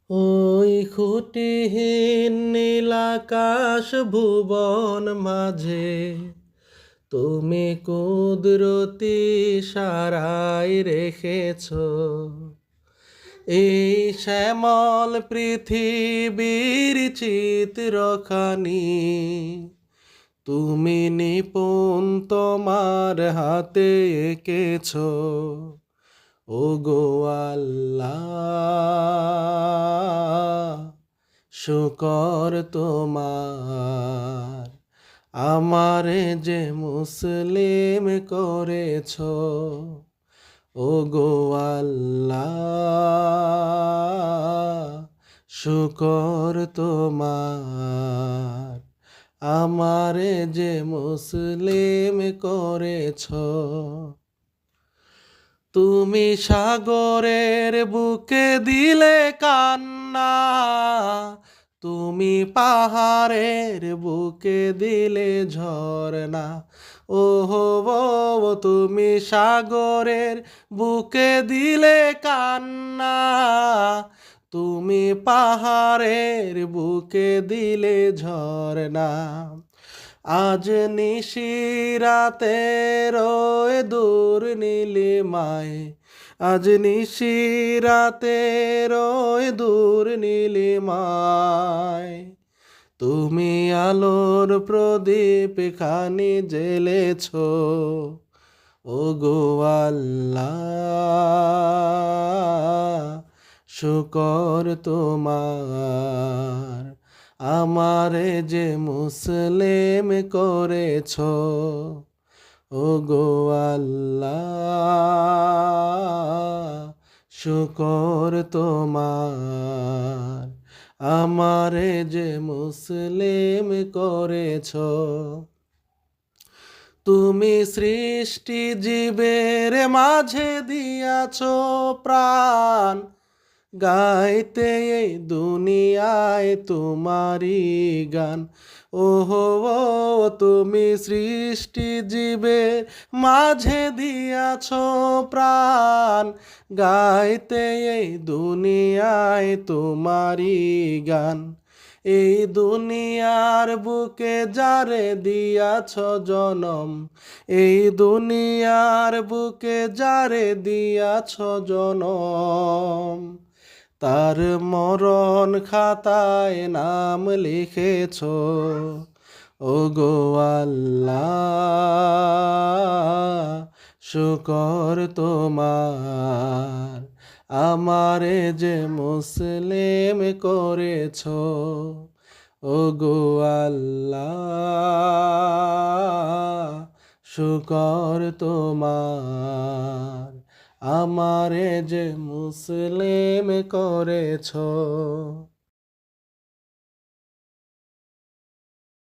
ওই খুঁটিহীন নীলাকাশ ভুবন মাঝে তুমি কুদরতি সারাই রেখেছ এই শ্যামল পৃথিবীর চিত্রখানি তুমি নিপুণ তোমার হাতে এঁকেছ ওগো আল্লাহ শুকর তোমার আমারে যে মুসলিম করেছ ওগো আল্লাহ শুকর তোমার আমারে যে মুসলিম করেছ তুমি সাগরের বুকে দিলে কান্না তুমি পাহাড়ের বুকে দিলে ঝরনা ওহো তুমি সাগরের বুকে দিলে কান্না তুমি পাহাড়ের বুকে দিলে ঝরনা আজ নিশিরাতে রয়ে দূর নীলিমায় আজ নিশিরাতে রয়ে দূর নীলিমায় তুমি আলোর প্রদীপ খানি জ্বেলেছ ওগো আল্লাহ শুকর তোমার আমারে যে মুসলিম করেছ ওগো আল্লাহ শুকর তোমার আমারে যে মুসলিম করেছ তুমি সৃষ্টি জীবের মাঝে দিয়াছ প্রাণ গাইতে এই দুনিয়ায় তোমারি গান ওহো তুমি সৃষ্টি জীবের মাঝে দিয়াছ প্রাণ গাইতে এই দুনিয়ায় তোমারি গান এই দুনিয়ার বুকে যারে দিয়াছ জনম এই দুনিয়ার বুকে যারে দিয়াছ জনম তার মরণ খাতায় নাম লিখেছ ওগো আল্লাহ শুকর তোমার আমারে যে মুসলিম করেছ ওগো আল্লাহ শুকর তোমার আমারে যে মুসলিম করেছ।